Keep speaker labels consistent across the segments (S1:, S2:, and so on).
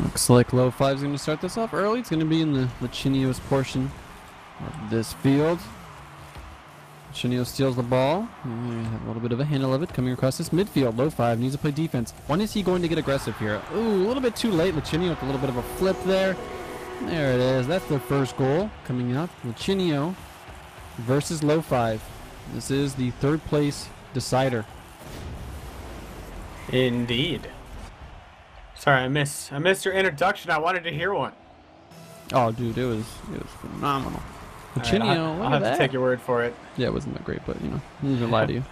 S1: Looks like Low5ive's going to start this off early. It's going to be in the Lachinio's portion of this field. Lachinio steals the ball. Have a little bit of a handle of it coming across this midfield. Low5ive needs to play defense. When is he going to get aggressive here? Ooh, a little bit too late. Lachinio with a little bit of a flip there. There it is. That's the first goal coming up. Lachinio versus Low5ive. This is the third place decider.
S2: Indeed. Sorry, I missed your introduction. I wanted to hear one.
S1: Oh, dude, it was phenomenal. Lachinio,
S2: I'll have to take your word for it.
S1: Yeah, it wasn't that great, but you know, I'm not gonna lie to you.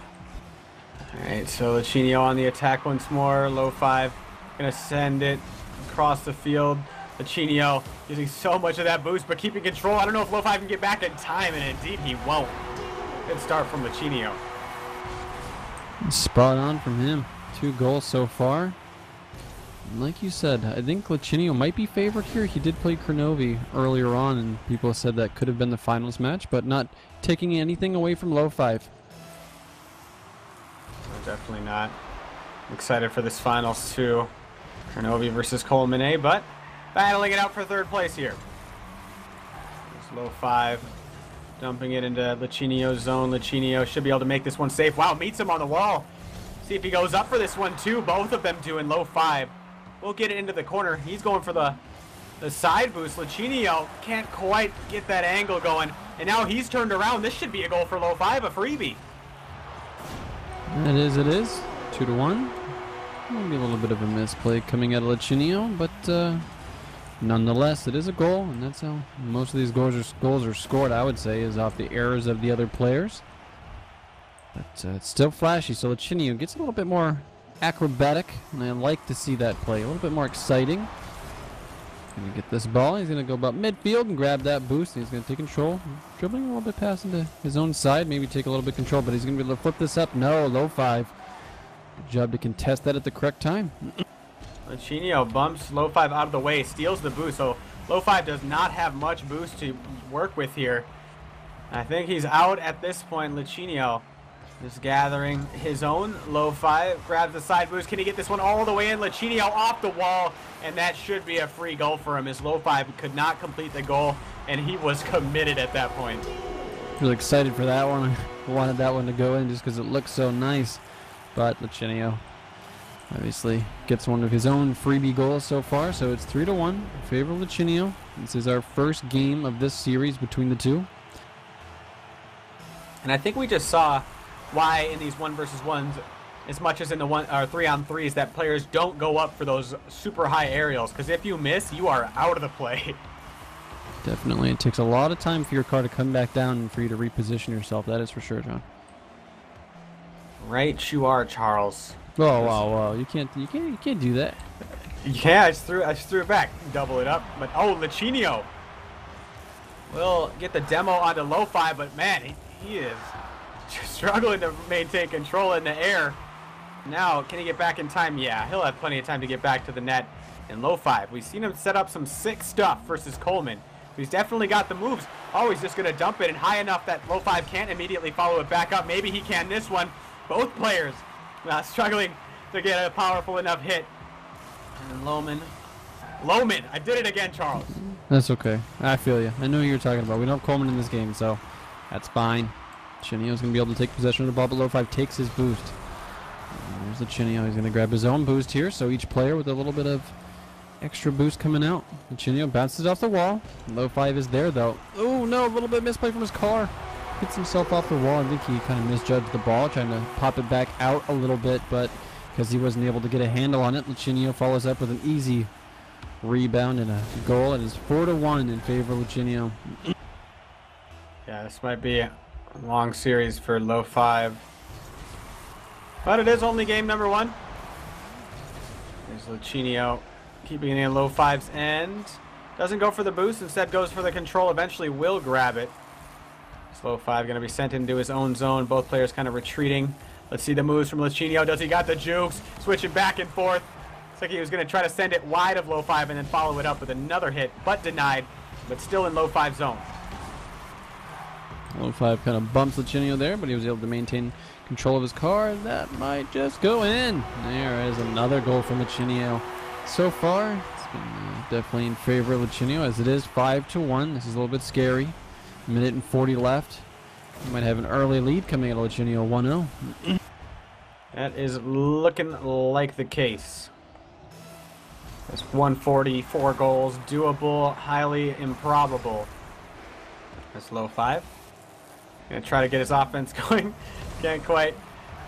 S2: All right, so Lachinio on the attack once more. Low5ive gonna send it across the field. Lachinio using so much of that boost, but keeping control. I don't know if Low5ive can get back in time, and indeed he won't. Good start from Lachinio.
S1: Spot on from him. 2 goals so far. And like you said, I think Lachinio might be favored here. He did play Kronovi earlier on, and people said that could have been the finals match, but not taking anything away from Low5ive.
S2: Definitely not. I'm excited for this finals too. Kronovi versus Coleman, but battling it out for third place here. There's Low5ive dumping it into Lachinio's zone. Lachinio should be able to make this one safe. Wow, meets him on the wall. See if he goes up for this one too. Both of them doing. Low5ive will get it into the corner. He's going for the side boost. Lachinio can't quite get that angle going. And now he's turned around. This should be a goal for Low5ive, a freebie.
S1: It is. 2-1. Maybe a little bit of a misplay coming out of Lachinio, but nonetheless, it is a goal, and that's how most of these goals are scored, I would say, is off the errors of the other players. But it's still flashy, so Lachinio gets a little bit more acrobatic, and I like to see that play. A little bit more exciting. Gonna get this ball. He's gonna go about midfield and grab that boost. He's gonna take control, dribbling a little bit past into his own side, maybe take a little bit of control, but he's gonna be able to flip this up. No, Low5ive. Good job to contest that at the correct time.
S2: Lachinio bumps Low5ive out of the way, steals the boost, so Low5ive does not have much boost to work with here. I think he's out at this point. Lachinio is gathering his own. Low5ive grabs the side boost. Can he get this one all the way in? Lachinio off the wall, and that should be a free goal for him, as Low5ive could not complete the goal, and he was committed at that point.
S1: Really excited for that one. I wanted that one to go in just because it looks so nice, but Lachinio obviously gets one of his own freebie goals so far, so it's 3-1 in favor of Lachinio. This is our first game of this series between the two.
S2: And I think we just saw why in these 1 versus 1s, as much as in the 3-on-3s, that players don't go up for those super high aerials, because if you miss, you are out of the play.
S1: Definitely. It takes a lot of time for your car to come back down and for you to reposition yourself. That is for sure, John.
S2: Right you are, Charles.
S1: Oh, wow. You can't do that.
S2: Yeah, I just threw it back. Double it up. But oh, Lachinio will get the demo onto Low5ive, but man, he is just struggling to maintain control in the air. Now, can he get back in time? Yeah, he'll have plenty of time to get back to the net. And Low5ive, we've seen him set up some sick stuff versus Coleman. He's definitely got the moves. Oh, he's just going to dump it and high enough that Low5ive can't immediately follow it back up. Maybe he can this one. Both players struggling to get a powerful enough hit. And Lohman, I did it again, Charles.
S1: That's okay. I feel you. I know who you're talking about. We don't have Coleman in this game, so that's fine. Lachinio's going to be able to take possession of the ball, but Low5ive takes his boost. And there's Lachinio. He's going to grab his own boost here, so each player with a little bit of extra boost coming out. Lachinio bounces off the wall. Low5ive is there, though. Oh, no, a little bit misplay from his car. Gets himself off the wall. I think he kind of misjudged the ball, trying to pop it back out a little bit, but because he wasn't able to get a handle on it, Lachinio follows up with an easy rebound and a goal. It is 4-1 in favor of Lachinio.
S2: Yeah, this might be a long series for Low5ive, but it is only game number 1. There's Lachinio keeping it in Low5ive's end. Doesn't go for the boost, instead goes for the control. Eventually will grab it. Low5ive going to be sent into his own zone. Both players kind of retreating. Let's see the moves from Lachinio. Does he got the jukes? Switching back and forth. Looks like he was going to try to send it wide of Low5ive and then follow it up with another hit, but denied. But still in Low5ive's zone.
S1: Low5ive kind of bumps Lachinio there, but he was able to maintain control of his car. That might just go in. There is another goal from Lachinio. So far, it's been definitely in favor of Lachinio, as it is 5-1. This is a little bit scary. Minute and 40 left. We might have an early lead coming out of Lachinio 1-0.
S2: That is looking like the case. That's 144 goals, doable, highly improbable. That's Low5ive. Gonna try to get his offense going. Can't quite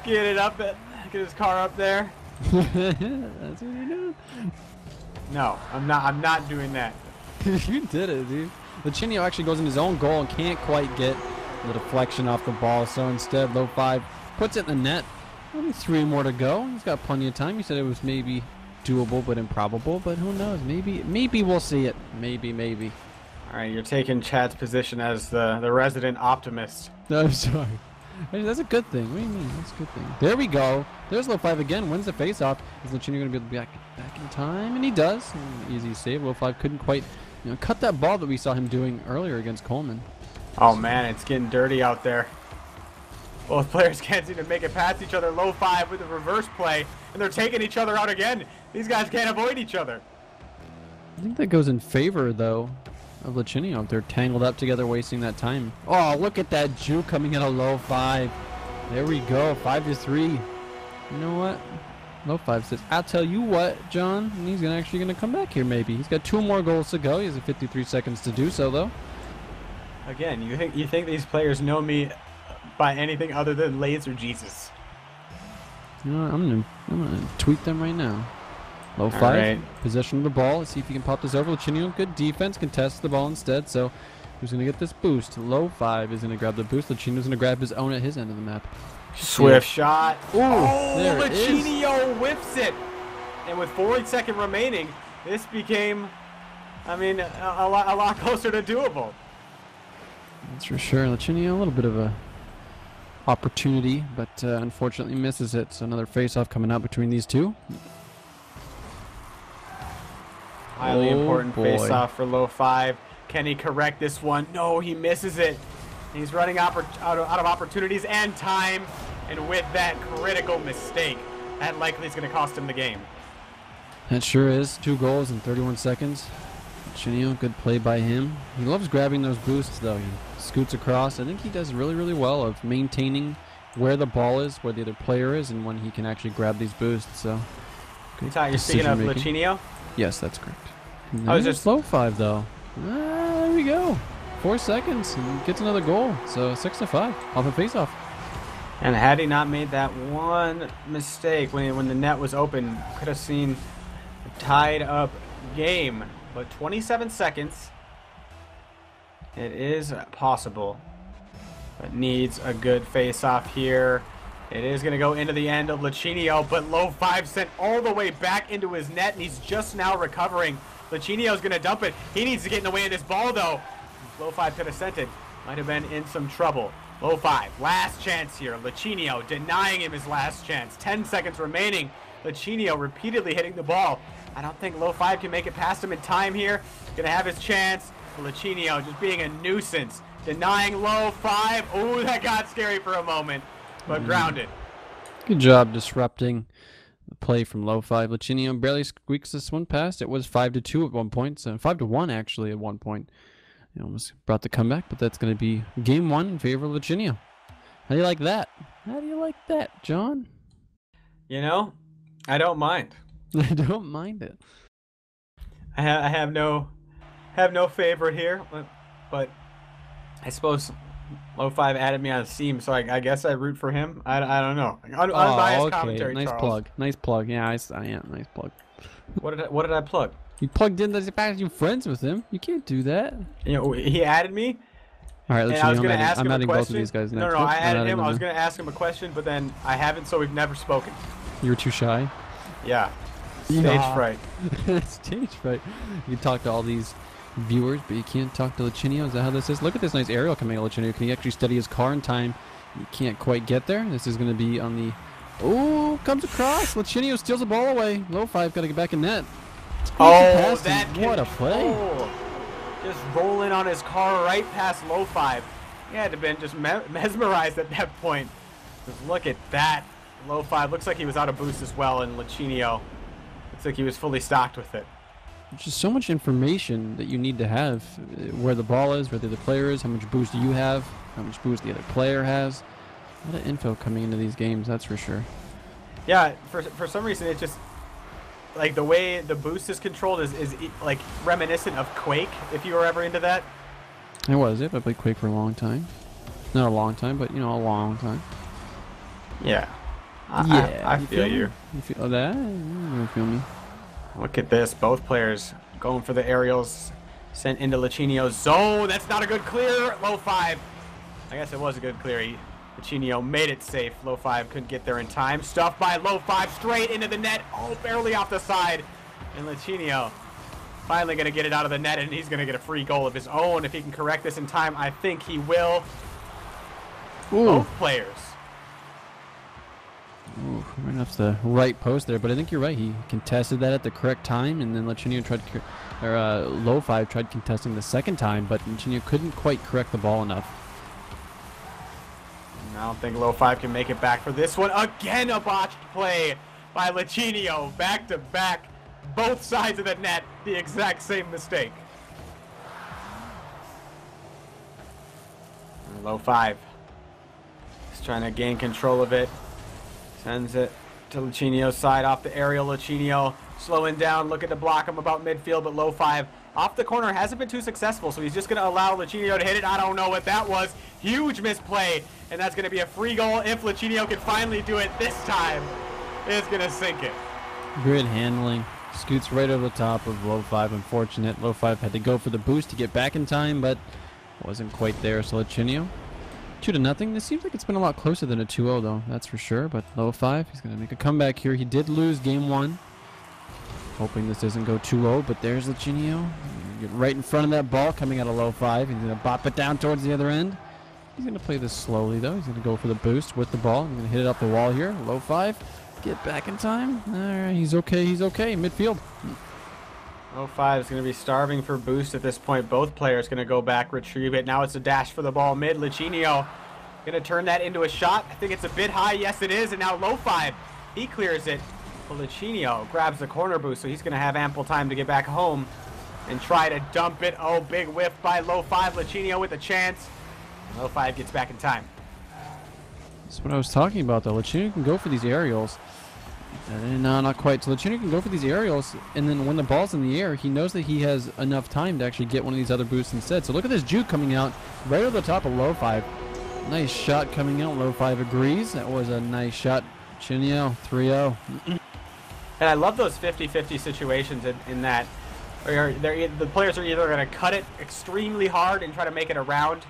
S2: get it up, get his car up there.
S1: That's what you're doing.
S2: No, I'm not doing that.
S1: You did it, dude. Lachinio actually goes in his own goal and can't quite get the deflection off the ball. So instead, Low5ive puts it in the net. Only 3 more to go. He's got plenty of time. He said it was maybe doable but improbable, but who knows? Maybe we'll see it. Maybe.
S2: All right, you're taking Chad's position as the resident optimist.
S1: No, I'm sorry. That's a good thing. What do you mean? That's a good thing. There we go. There's Low5ive again. Wins the face-off. Is Lachinio going to be back in time? And he does. Easy save. Low5ive couldn't quite cut that ball that we saw him doing earlier against Coleman.
S2: Oh, man, it's getting dirty out there. Both players can't seem to make it past each other. Low5ive with a reverse play, and they're taking each other out again. These guys can't avoid each other.
S1: I think that goes in favor, though, of Lachinio. If they're tangled up together, wasting that time. Oh, look at that juke coming out of Low5ive. There we go, 5-3. You know what? Low5ive says, I'll tell you what, John. And he's actually going to come back here, maybe. He's got 2 more goals to go. He has 53 seconds to do so, though.
S2: Again, you think these players know me by anything other than Laser Jesus?
S1: You know what? I'm gonna tweet them right now. Low5ive,
S2: right.
S1: Possession of the ball. Let's see if he can pop this over. Lachinio, good defense, contests the ball instead. So who's gonna get this boost? Low5ive is gonna grab the boost. Lachinio's gonna grab his own at his end of the map.
S2: Swift shot.
S1: Ooh,
S2: oh, Lachinio whips it. And with 40 seconds remaining, this became, I mean, a lot closer to doable.
S1: That's for sure. Lachinio, a little bit of a opportunity, but unfortunately misses it. So another face-off coming out between these two.
S2: Highly important face-off for Low5ive. Can he correct this one? No, he misses it. He's running out of opportunities and time, and with that critical mistake, that likely is going to cost him the game.
S1: That sure is. 2 goals in 31 seconds. Lachinio, good play by him. He loves grabbing those boosts, though. He scoots across. I think he does really well of maintaining where the ball is, where the other player is, and when he can actually grab these boosts. So,
S2: you're speaking of Lachinio?
S1: Yes, that's correct.
S2: I was just
S1: Low5ive, though. There we go. 4 seconds and gets another goal. So 6-5 off a face-off.
S2: And had he not made that one mistake when the net was open, could have seen a tied up game. But 27 seconds. It is possible, but needs a good face-off here. It is going to go into the end of Lachinio, but Low5ive sent all the way back into his net, and he's just now recovering. Lachinio's going to dump it. He needs to get in the way of this ball, though. Low5ive could have sent it. Might have been in some trouble. Low5ive, last chance here. Lachinio denying him his last chance. 10 seconds remaining. Lachinio repeatedly hitting the ball. I don't think Low5ive can make it past him in time here. Going to have his chance. Lachinio just being a nuisance. Denying Low5ive. Oh, that got scary for a moment. But grounded.
S1: Good job disrupting the play from Low5ive. Lachinio barely squeaks this one past. It was 5-2 at one point. So 5-1 actually at one point. He almost brought the comeback, but that's going to be game 1 in favor of Lachinio. How do you like that? How do you like that, John?
S2: You know, I don't mind.
S1: I don't mind it.
S2: I have no favorite here, but I suppose Low5ive added me on Steam, so I guess I root for him. I don't know. Unbiased commentary.
S1: Nice
S2: Charles.
S1: plug. Nice plug. Yeah, I am. Nice plug.
S2: What did I plug?
S1: You plugged in the fact you're friends with him. You can't do that.
S2: You know, he added me.
S1: All right, Lachinio, I'm adding both of these guys next.
S2: No, I added him. I was going to ask him a question, but then I haven't, so we've never spoken.
S1: You were too shy?
S2: Yeah. Stage fright.
S1: Stage fright. You can talk to all these viewers, but you can't talk to Lachinio. Is that how this is? Look at this nice aerial coming out of Lachinio. Can he actually steady his car in time? He can't quite get there. This is going to be on the... Oh, comes across. Lachinio steals the ball away. Low5ive got to get back in net.
S2: Oh, that
S1: what a play.
S2: Just rolling on his car right past Low5ive. He had to have been just mesmerized at that point. Just look at that. Low5ive looks like he was out of boost as well, and Lachinio looks like he was fully stocked with it.
S1: There's just so much information that you need to have. Where the ball is, where the other player is, how much boost do you have, how much boost the other player has. A lot of info coming into these games, that's for sure.
S2: Yeah, for some reason it just, like the way the boost is controlled is like reminiscent of Quake, if you were ever into that.
S1: I was. I played Quake for a long time. Not a long time, but you know, a long time.
S2: Yeah. I feel you.
S1: You feel that? You don't feel me.
S2: Look at this. Both players going for the aerials. Sent into Lachinio's zone. That's not a good clear. Low5. I guess it was a good clear. Lachinio made it safe. Low5 couldn't get there in time. Stuffed by Low5 straight into the net. Oh, barely off the side. And Lachinio finally going to get it out of the net, and he's going to get a free goal of his own. If he can correct this in time, I think he will. Ooh. Both players.
S1: Ooh, right off the right post there, but I think you're right. He contested that at the correct time, and then Lachinio tried, or Low5 tried contesting the second time, but Lachinio couldn't quite correct the ball enough.
S2: I don't think Low5 can make it back for this one. Again, a botched play by Lachinio. Back to back, both sides of the net, the exact same mistake. Low5 is trying to gain control of it. Sends it to Lachinio's side off the aerial. Lachinio slowing down, looking to block him about midfield, but Low5 off the corner hasn't been too successful, so he's just going to allow Lachinio to hit it. I don't know what that was. Huge misplay, and that's going to be a free goal if Lachinio can finally do it this time. It's going to sink it.
S1: Good handling. Scoots right over the top of Low5. Unfortunate. Low5 had to go for the boost to get back in time, but wasn't quite there, so Lachinio 2-0. This seems like it's been a lot closer than a 2-0 though, that's for sure. But Low5, he's going to make a comeback here. He did lose game 1. Hoping this doesn't go 2-0, but there's Lachinio. Get right in front of that ball coming out of Low5. He's going to bop it down towards the other end. He's going to play this slowly though. He's going to go for the boost with the ball. He's going to hit it up the wall here. Low5, get back in time. All right, he's okay. He's okay. Midfield.
S2: Low5 is going to be starving for boost at this point. Both players going to go back, retrieve it. Now it's a dash for the ball mid. Lachinio going to turn that into a shot. I think it's a bit high. Yes, it is. And now Low5, he clears it. But Lachinio grabs the corner boost, so he's going to have ample time to get back home and try to dump it. Oh, big whiff by Low5. Lachinio with a chance. Low5 gets back in time.
S1: That's what I was talking about, though. Lachinio can go for these aerials. No, not quite. So Lachinio can go for these aerials, and then when the ball's in the air, he knows that he has enough time to actually get one of these other boosts instead. So look at this juke coming out right over the top of Low5. Nice shot coming out. Low5 agrees. That was a nice shot. Lachinio, 3-0.
S2: And I love those 50-50 situations in that the players are either going to cut it extremely hard and try to make it around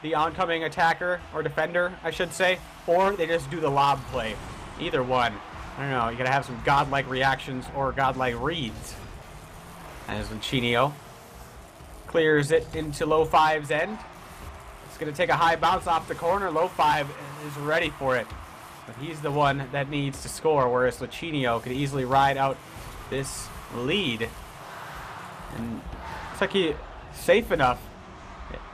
S2: the oncoming attacker or defender, I should say, or they just do the lob play. Either one. I don't know. You got to have some godlike reactions or godlike reads. As Lachinio clears it into Low5's end. It's going to take a high bounce off the corner. Low5 is ready for it. But he's the one that needs to score, whereas Lachinio could easily ride out this lead. And it's like he's safe enough.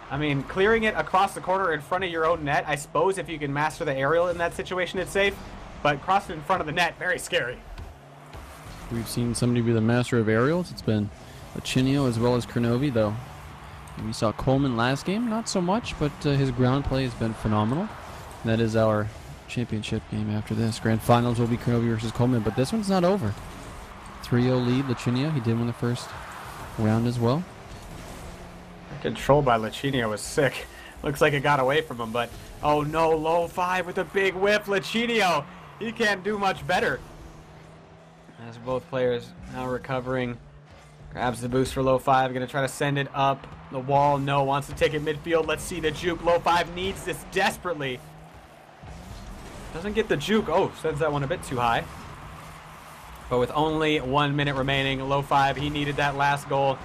S2: I mean, clearing it across the corner in front of your own net, I suppose if you can master the aerial in that situation, it's safe. But crossing in front of the net, very scary.
S1: We've seen somebody be the master of aerials. It's been Lachinio as well as Kernovi, though. We saw Coleman last game, not so much, but his ground play has been phenomenal. And that is our championship game after this. Grand finals will be Kernovi versus Coleman, but this one's not over. 3-0 lead, Lachinio. He did win the first round as well.
S2: Control by Lachinio was sick. Looks like it got away from him, but oh no, Low5 with a big whip. Lachinio, he can't do much better. As both players now recovering. Grabs the boost for Low5, gonna try to send it up the wall. No, wants to take it midfield. Let's see the juke. Low5 needs this desperately. Doesn't get the juke. Oh, sends that one a bit too high. But with only 1 minute remaining, Low5, he needed that last goal.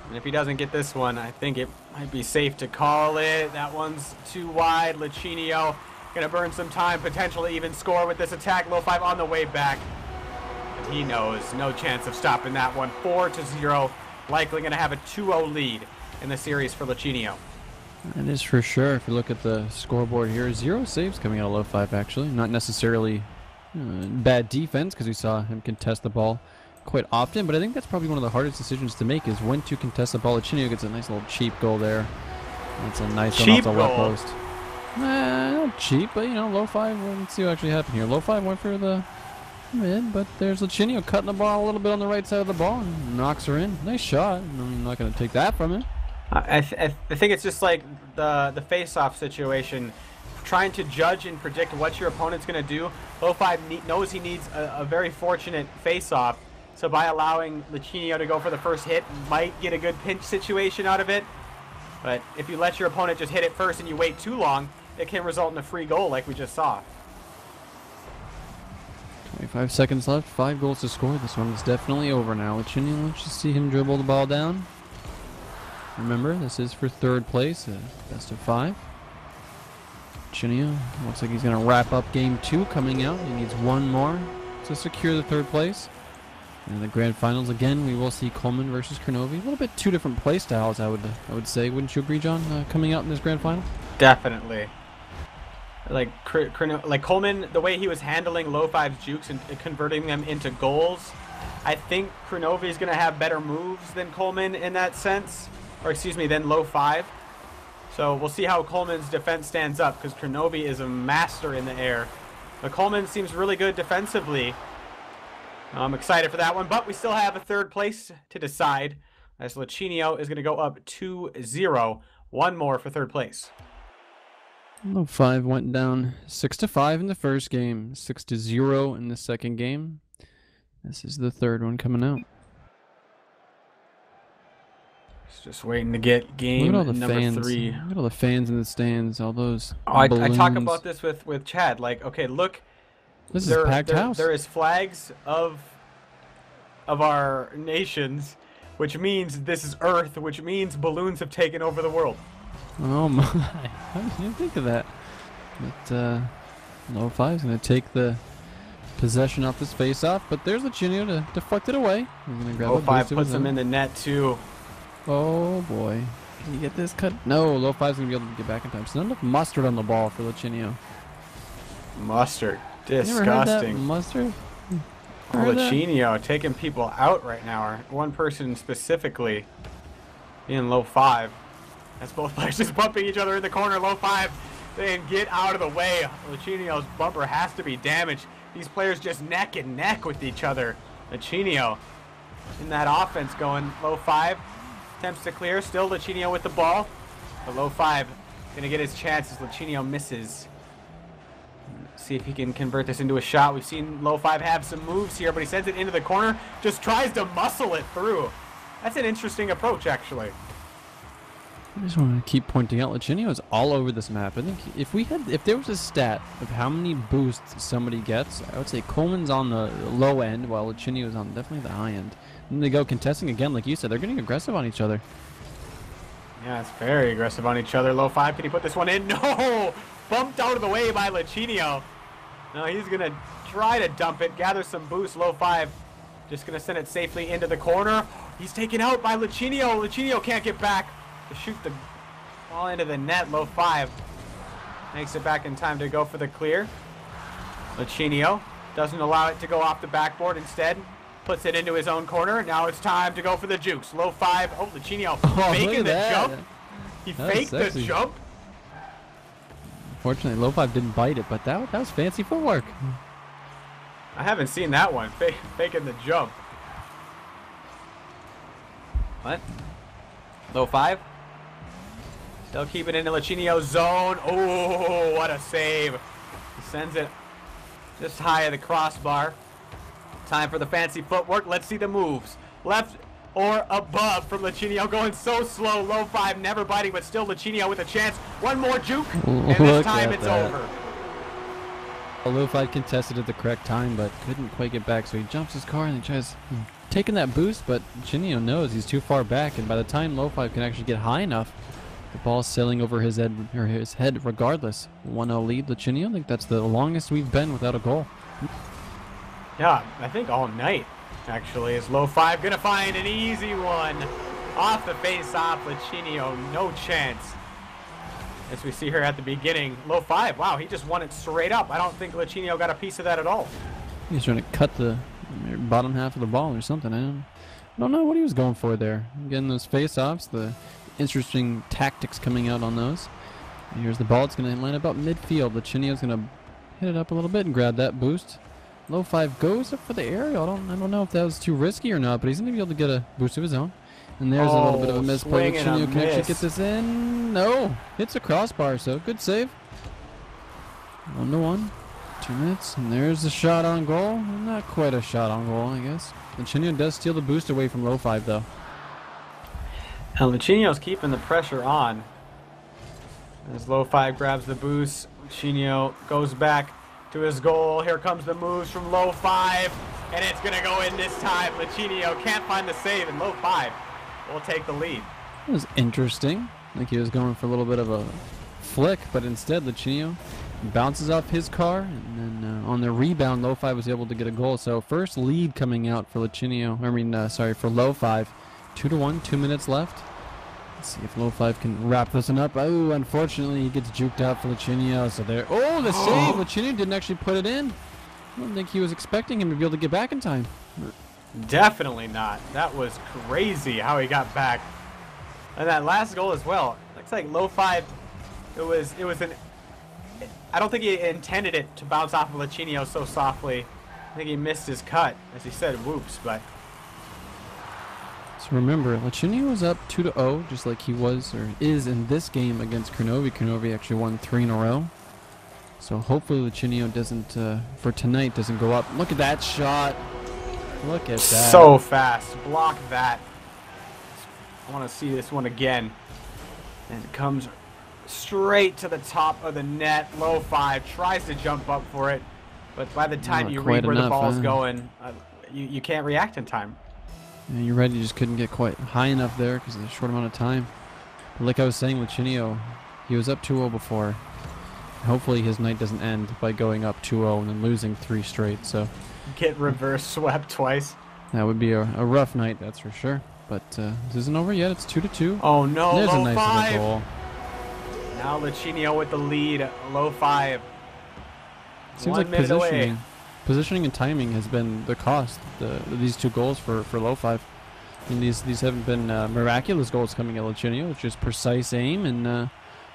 S2: And if he doesn't get this one, I think it might be safe to call it. That one's too wide. Lachinio gonna burn some time, potentially even score with this attack. Low5 on the way back. And he knows no chance of stopping that one. 4-0. Likely gonna have a 2-0 lead in the series for Lachinio.
S1: That is for sure. If you look at the scoreboard here, 0 saves coming out of Low5 actually. Not necessarily bad defense, because we saw him contest the ball quite often, but I think that's probably one of the hardest decisions to make is when to contest the ball. Lachinio gets a nice little cheap goal there. That's a nice one off the left post. Not cheap, but you know, Low5ive. Let's see what actually happened here. Low5ive went for the mid, but there's Lachinio cutting the ball a little bit on the right side of the ball and knocks her in. Nice shot. I'm not going to take that from him.
S2: I think it's just like the face-off situation. Trying to judge and predict what your opponent's going to do. Low5ive knows he needs a very fortunate face-off. So by allowing Lachinio to go for the first hit, might get a good pinch situation out of it. But if you let your opponent just hit it first and you wait too long, it can result in a free goal like we just saw.
S1: 25 seconds left, 5 goals to score. This one is definitely over now. Lachinio, let's just see him dribble the ball down. Remember, this is for 3rd place, best of 5. Lachinio looks like he's going to wrap up game 2 coming out. He needs 1 more to secure the 3rd place. In the grand finals again, we will see Coleman versus Kronovi. A little bit 2 different play styles, I would say. Wouldn't you agree, John? Coming out in this grand final.
S2: Definitely. Like Coleman, the way he was handling Low5ive's jukes and converting them into goals, I think Kronovi is going to have better moves than Coleman in that sense, or excuse me, than Low5ive. So we'll see how Coleman's defense stands up because Kronovi is a master in the air. But Coleman seems really good defensively. I'm excited for that one, but we still have a 3rd place to decide as Lachinio is going to go up 2-0. 1 more for 3rd place.
S1: Low5ive went down 6-5 in the first game, 6-0 in the second game. This is the 3rd one coming out.
S2: Just waiting to get game number 3.
S1: Look at all the fans in the stands, all those
S2: I talk about this with Chad. Like, okay, look.
S1: This is a packed house.
S2: There is flags of our nations, which means this is Earth, which means balloons have taken over the world.
S1: Oh my! I didn't even think of that. But Low5ive's going to take the possession off this face-off, but there's Lachinio to deflect it away.
S2: Low5ive puts him in the net too.
S1: Oh boy! Can you get this cut? No, Low5ive's going to be able to get back in time. So not enough mustard on the ball for Lachinio.
S2: Mustard. Disgusting.
S1: You never heard that? Mustard?
S2: Lachinio taking people out right now, or one person specifically being Low5ive. That's both players just bumping each other in the corner. Low5ive saying get out of the way. Lachinio's bumper has to be damaged. These players just neck and neck with each other. Lachinio in that offense going. Low5ive attempts to clear. Still Lachinio with the ball. But Low5ive gonna get his chances. Lachinio misses. See if he can convert this into a shot. We've seen Low5ive have some moves here, but he sends it into the corner. Just tries to muscle it through. That's an interesting approach, actually.
S1: I just want to keep pointing out Lachinio is all over this map. I think if there was a stat of how many boosts somebody gets, I would say Coleman's on the low end while Lachinio is on definitely the high end. And they go contesting again, like you said, they're getting aggressive on each other.
S2: Yeah, it's very aggressive on each other. Low5ive, can he put this one in? No! Bumped out of the way by Lachinio. No, he's going to try to dump it, gather some boost. Low5ive just going to send it safely into the corner. He's taken out by Lachinio. Lachinio can't get back to shoot the ball into the net. Low5ive makes it back in time to go for the clear. Lachinio doesn't allow it to go off the backboard. Instead, puts it into his own corner. Now it's time to go for the jukes. Low5ive. Oh, Lachinio faking the jump. He faked the jump.
S1: Fortunately, Low5ive didn't bite it, but that was fancy footwork.
S2: I haven't seen that one. Faking the jump. What? Low5ive. Still keeping it into Lachinio's zone. Oh, what a save. He sends it just high of the crossbar. Time for the fancy footwork. Let's see the moves. Left or above from Lachinio. Going so slow. Low5ive never biting, but still Lachinio with a chance. One more juke, and this time it's over.
S1: Low5ive contested at the correct time, but couldn't quite get back, so he jumps his car and he tries taking that boost, but Lachinio knows he's too far back, and by the time Low5ive can actually get high enough, the ball's sailing over his head regardless. 1-0 lead, Lachinio. I think that's the longest we've been without a goal.
S2: Yeah, I think all night, actually, is Low5ive gonna find an easy one. Off the face-off, Lachinio, no chance. As we see here at the beginning, Low5ive, wow, he just won it straight up. I don't think Lachinio got a piece of that at all.
S1: He's trying to cut the Maybe bottom half of the ball or something. I don't know what he was going for there. Getting those face-offs, the interesting tactics coming out on those. And here's the ball. It's going to line up midfield. Lachinio's going to hit it up a little bit and grab that boost. Low5 goes up for the aerial. I don't know if that was too risky or not, but he's going to be able to get a boost of his own. And there's a little bit of a misplay. Lachinio can actually get this in. No, hits a crossbar, so good save. 1-1. 2 minutes, and there's the shot on goal. Not quite a shot on goal, I guess. Lachinio does steal the boost away from Low5, though.
S2: And Lachinio's keeping the pressure on. As Low5 grabs the boost, Lachinio goes back to his goal. Here comes the moves from Low5, and it's going to go in this time. Lachinio can't find the save, and Low5 will take the lead.
S1: It was interesting. I think he was going for a little bit of a flick, but instead Lachinio bounces off his car, and then on the rebound, Low5 was able to get a goal. So first lead coming out for Lachinio. For Low5. 2-1, 2 minutes left. Let's see if Low5 can wrap this one up. Oh, unfortunately, he gets juked out for Lachinio. So there. Oh, the save! Lachinio didn't actually put it in. I don't think he was expecting him to be able to get back in time.
S2: Definitely not. That was crazy how he got back. And that last goal as well. Looks like Low5. It was an. I don't think he intended it to bounce off of Lachinio so softly. I think he missed his cut, as he said, whoops, but...
S1: So remember, Lachinio was up 2-0, just like he was, or is in this game against Kronovi. Kronovi actually won 3 in a row. So hopefully Lachinio doesn't, for tonight, doesn't go up. Look at that shot. Look at that.
S2: So fast. Block that. I want to see this one again. And it comes straight to the top of the net. Low5 tries to jump up for it, but by the time you read where the ball's going, you can't react in time.
S1: Yeah, you're right. You just couldn't get quite high enough there because of the short amount of time. But like I was saying, Lachinio, he was up 2-0 before. Hopefully his night doesn't end by going up 2-0 and then losing 3 straight. So
S2: get reverse swept twice.
S1: That would be a rough night, that's for sure. But this isn't over yet. It's 2-2.
S2: Oh no!
S1: There's a
S2: Low5.
S1: nice little goal.
S2: Now Lachinio with the lead. Low5.
S1: Seems like positioning and timing has been the cost. These 2 goals for Low5. And these haven't been miraculous goals coming at Lachinio. It's just precise aim and,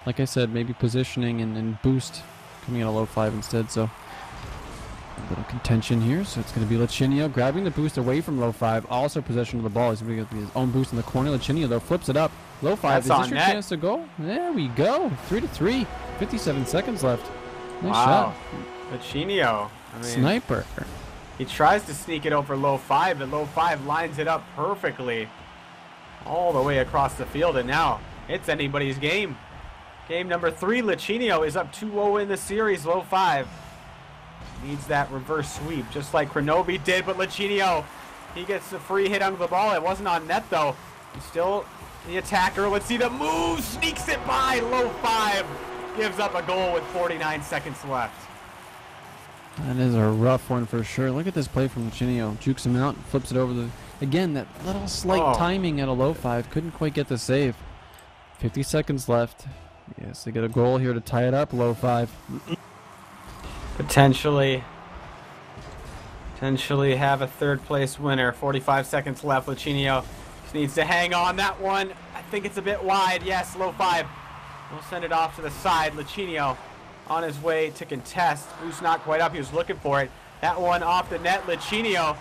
S1: like I said, maybe positioning and boost coming at a Low5 instead. So a little contention here. So it's going to be Lachinio grabbing the boost away from Low5. Also possession of the ball. He's going to get his own boost in the corner. Lachinio though flips it up. Low5, is this your chance to go? There we go. 3-3. 57 seconds left. Nice shot.
S2: Lachinio. I mean,
S1: sniper.
S2: He tries to sneak it over Low5, but Low5 lines it up perfectly all the way across the field, and now it's anybody's game. Game number 3, Lachinio is up 2-0 in the series. Low5 needs that reverse sweep, just like Kronovi did, but Lachinio, he gets the free hit under the ball. It wasn't on net, though. He's still the attacker. Let's see the move. Sneaks it by. Low5 gives up a goal with 49 seconds left.
S1: That is a rough one for sure. Look at this play from Lachinio. Jukes him out, flips it over the... Again, that little slight timing at a Low5. Couldn't quite get the save. 50 seconds left. Yes, they get a goal here to tie it up. Low5.
S2: Potentially have a 3rd place winner. 45 seconds left. Lachinio just needs to hang on. That one, I think it's a bit wide. Yes, Low5 will send it off to the side. Lachinio on his way to contest. Boost not quite up. He was looking for it. That one off the net. Lachinio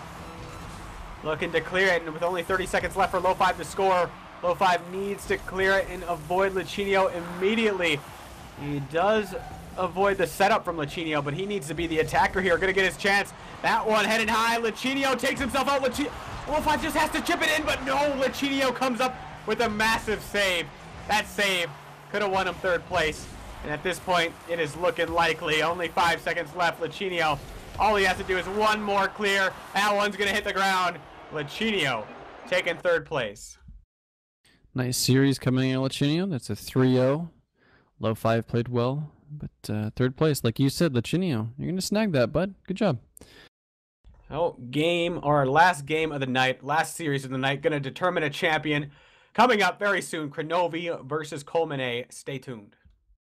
S2: looking to clear it. And with only 30 seconds left for Low5 to score, Low5 needs to clear it and avoid Lachinio immediately. He does avoid the setup from Lachinio, but he needs to be the attacker here. Going to get his chance. That one headed high. Lachinio takes himself out. Low5 just has to chip it in, but no. Lachinio comes up with a massive save. That save could have won him 3rd place. And at this point, it is looking likely. Only 5 seconds left. Lachinio, all he has to do is one more clear. That one's going to hit the ground. Lachinio taking 3rd place.
S1: Nice series coming in Lachinio. That's a 3-0. Low5 played well. But 3rd place, like you said, Lachinio, you're going to snag that, bud. Good job.
S2: Oh, last game of the night, last series of the night, going to determine a champion. Coming up very soon, Kronovi versus Coleman A. Stay tuned.